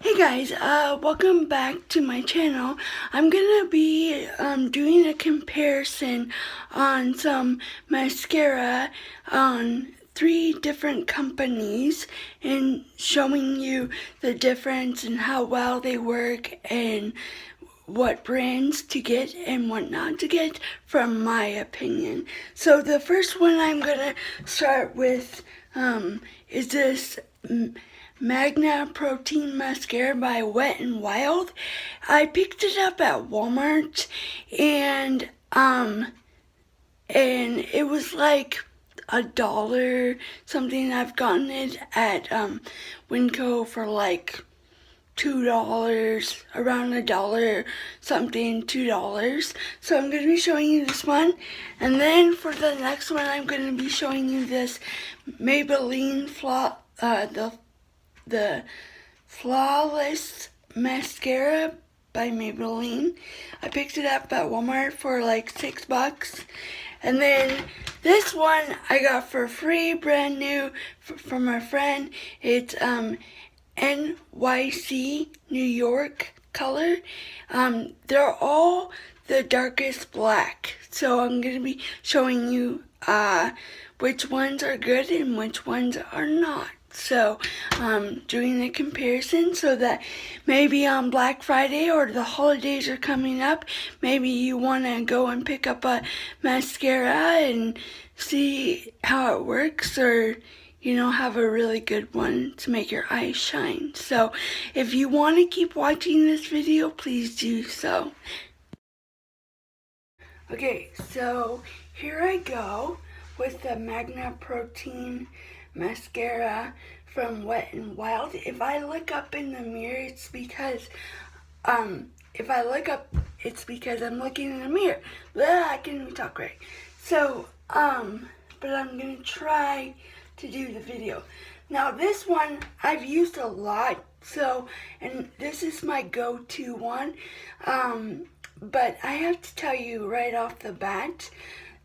Hey guys, welcome back to my channel. I'm gonna be doing a comparison on some mascara on 3 different companies and showing you the difference and how well they work and what brands to get and what not to get from my opinion. So the first one I'm gonna start with is this Magna Protein Mascara by Wet&Wild. I picked it up at Walmart and it was like $1 something. I've gotten it at Winco for like $2, around $1 something, $2. So I'm going to be showing you this one, and then for the next one I'm going to be showing you this Maybelline the Flawlass Mascara by Maybelline. I picked it up at Walmart for like $6. And then this one I got for free, brand new, from a friend. It's NYC New York color. They're all the darkest black. So I'm going to be showing you which ones are good and which ones are not. So doing the comparison so that maybe on Black Friday or the holidays are coming up, maybe you want to go and pick up a mascara and see how it works, or have a really good one to make your eyes shine. So if you want to keep watching this video, please do so. Okay, so here I go with the Magna Protein Mascara from Wet&Wild. If I look up in the mirror, it's because I'm looking in the mirror. Blah, I can't even talk right. So, but I'm gonna try to do the video. Now this one I've used a lot, so, and this is my go-to one, but I have to tell you right off the bat,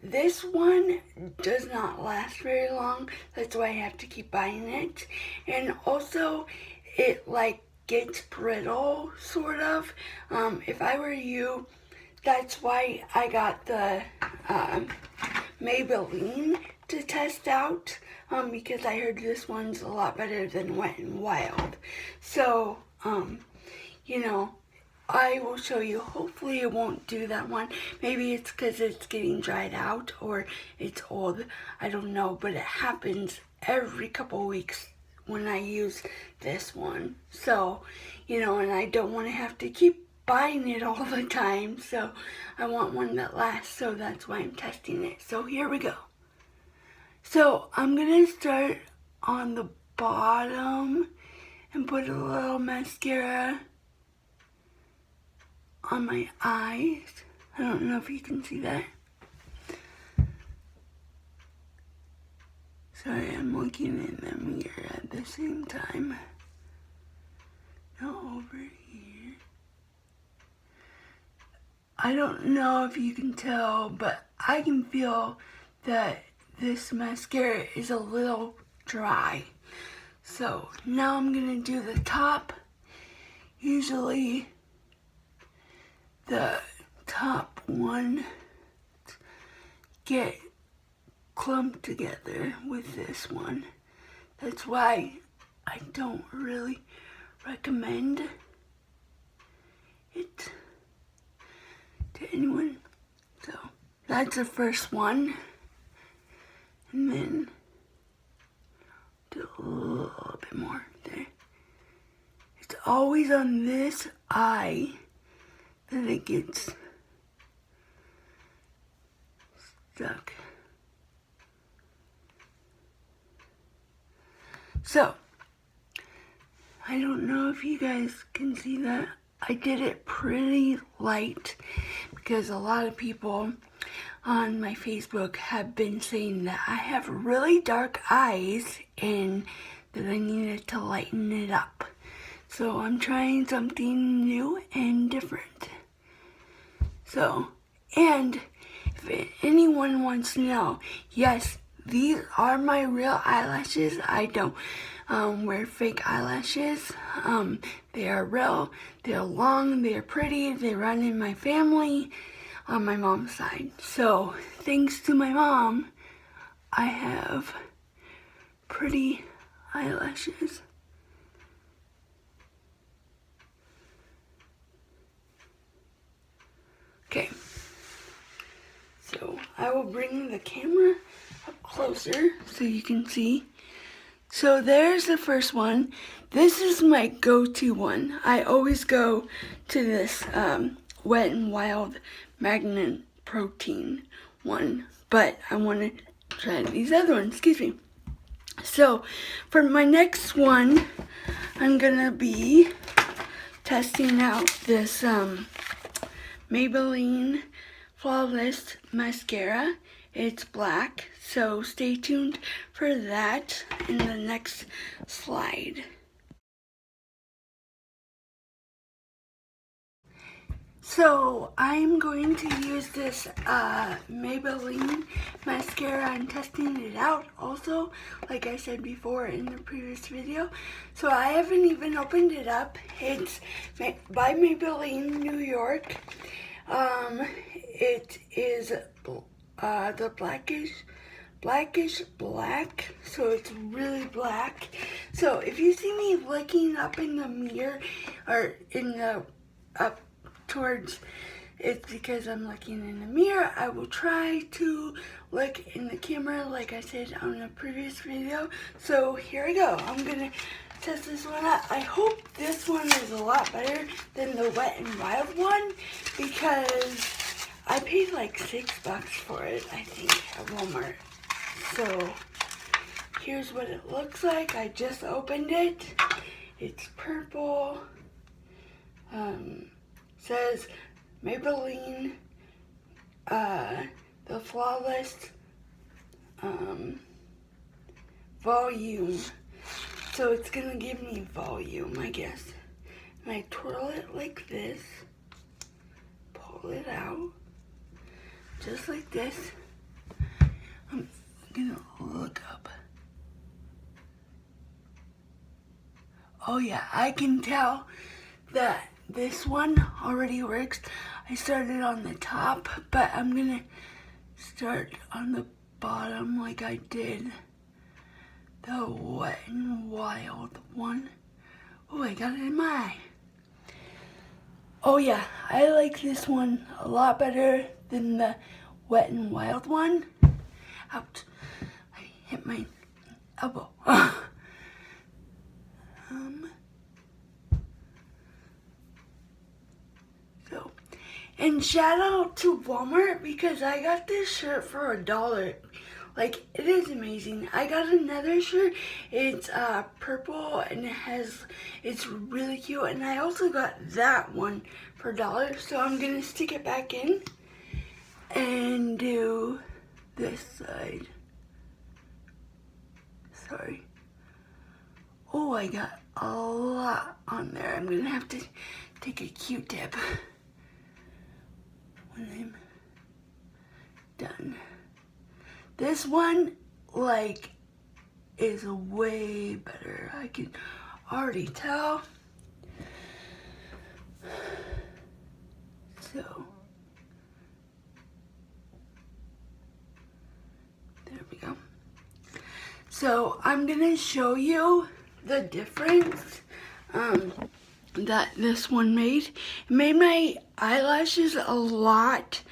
this one does not last very long. That's why I have to keep buying it. And also, it like gets brittle, sort of. If I were you, that's why I got the Maybelline to test out, because I heard this one's a lot better than Wet&Wild. So, I will show you. Hopefully it won't do that one. Maybe it's because it's getting dried out or it's old. I don't know, but it happens every couple weeks when I use this one. So, and I don't want to have to keep buying it all the time. So I want one that lasts. So that's why I'm testing it. So here we go. So I'm going to start on the bottom and put a little mascara on my eyes. I don't know if you can see that. Sorry, I'm looking in the mirror at the same time. Now over here. I don't know if you can tell, but I can feel that this mascara is a little dry. So now I'm gonna do the top. Usually the top one get clumped together with this one. That's why I don't really recommend it to anyone. So that's the first one. And then do a little bit more there. It's always on this eye that it gets stuck. So, I don't know if you guys can see that. I did it pretty light because a lot of people on my Facebook have been saying that I have really dark eyes and that I needed to lighten it up. So I'm trying something new and different. So, and if anyone wants to know, yes, these are my real eyelashes. I don't wear fake eyelashes. They are real, they're long, they're pretty, they run in my family on my mom's side. So thanks to my mom, I have pretty eyelashes. Okay, so I will bring the camera up closer so you can see. So there's the first one. This is my go-to one. I always go to this Wet&Wild Magnet Protein one, but I want to try these other ones, excuse me. So for my next one, I'm gonna be testing out this Maybelline Flawlass mascara. It's black, so stay tuned for that in the next slide. So I'm going to use this Maybelline mascara. I'm testing it out also, like I said before in the previous video. So I haven't even opened it up. It's by Maybelline New York. It is the blackish black, so it's really black. So if you see me looking up in the mirror or in the up towards, it's because I'm looking in the mirror. I will try to look in the camera like I said on the previous video. So here I go. I'm gonna test this one out. I hope this one is a lot better than the Wet&Wild one because I paid like $6 for it, I think, at Walmart. So here's what it looks like. I just opened it. It's purple. Says Maybelline, the Flawless volume. So it's gonna give me volume, I guess. And I twirl it like this, pull it out, just like this. I'm gonna look up. Oh yeah, I can tell that this one already works. I started on the top, but I'm gonna start on the bottom like I did the Wet&Wild one. Oh, I got it in my eye. Oh yeah, I like this one a lot better than the Wet&Wild one. Ouch, I hit my elbow. And shout out to Walmart because I got this shirt for $1. Like, it is amazing. I got another shirt. It's purple and it's really cute. And I also got that one for $1. So I'm gonna stick it back in and do this side. Sorry. Oh, I got a lot on there. I'm gonna have to take a Q-tip when I'm done. This one, like, is way better. I can already tell. So, there we go. So, I'm gonna show you the difference that this one made. It made my eyelashes a lot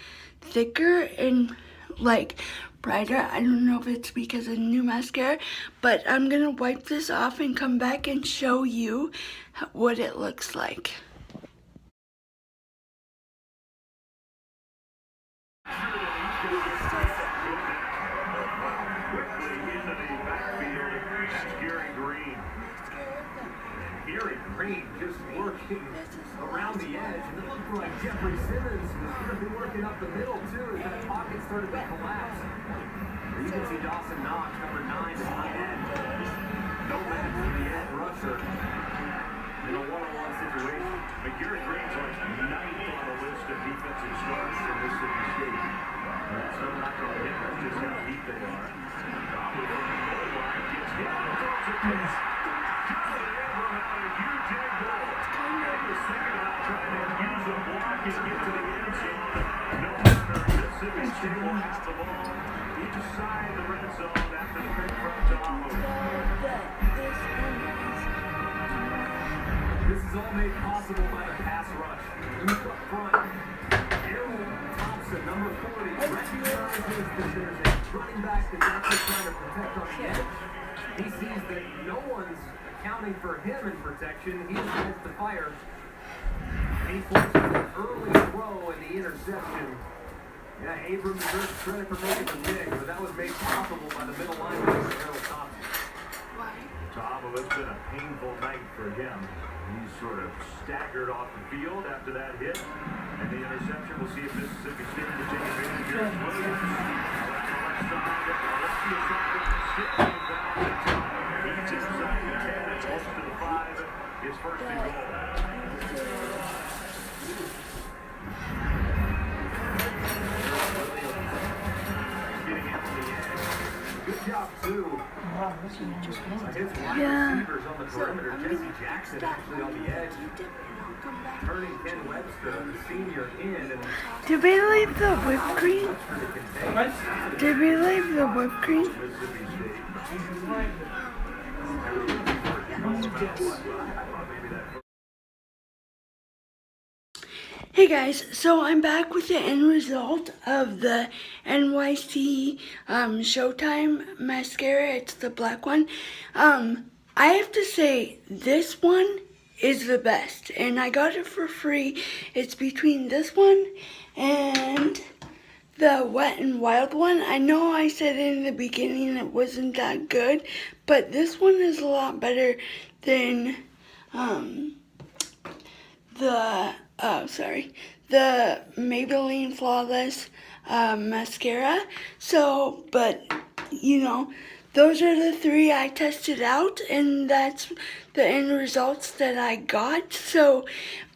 thicker and like brighter. I don't know if it's because of new mascara, but I'm gonna wipe this off and come back and show you what it looks like. Just working around the edge, and it looked like Jeffrey Simmons was going to be working up the middle too as that pocket started to collapse. You can see Dawson Knox, number 9, tight end. No match for the edge rusher in a one-on-one situation. But Garrett Green's like 9th on the list of defensive stars for Mississippi State. That's no knock on him. That's just how deep they are. Probably from the goal line. Gets hit. Throws it to Jonathan Abram out a huge egg ball. And was thinking about trying to use a block and get to the end zone. No matter, Mississippi State will have the ball each side of the red zone after the big from Tahoe. This is all made possible by the pass rush. Look up front. Aaron Thompson, number 40, recognizes that there's a running back that's actually trying to protect on the edge. He sees that no one's accounting for him in protection. He decides to fire. He forces an early throw in the interception. Yeah, Abram deserves credit for making the pick, but that was made possible by the middle linebacker, Aaron Thompson. Tom, well, it's been a painful night for him. He's sort of staggered off the field after that hit. And the interception, we'll see if Mississippi State will take advantage here. Williams, around the left side, lefty side, skipping back to Tom. He's inside the 10, it's close to the 5. His first and goal. Getting out to the edge. Good job, too. Against wide receivers on the perimeter. Jesse Jackson actually on the edge. Turning Ken Webster, the senior, in. And Did we leave the whipped cream? Did we leave the whipped cream? Mississippi State. Hey guys, so I'm back with the end result of the NYC Showtime mascara. It's the black one. I have to say, this one is the best, and I got it for free. It's between this one and the Wet&Wild one. I know I said in the beginning it wasn't that good, but this one is a lot better than the Maybelline Flawlass mascara. So, but, you know, those are the 3 I tested out, and that's the end results that I got. So,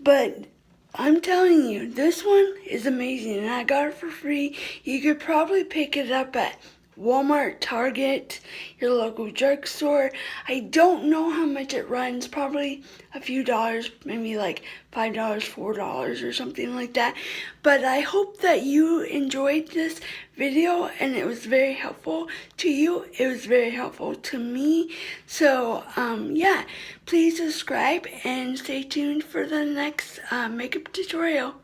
but I'm telling you, this one is amazing, and I got it for free. You could probably pick it up at Walmart, Target, your local drugstore. I don't know how much it runs, probably a few dollars, maybe like $5, $4 or something like that. But I hope that you enjoyed this video and it was very helpful to you. It was very helpful to me. So, yeah, please subscribe and stay tuned for the next makeup tutorial.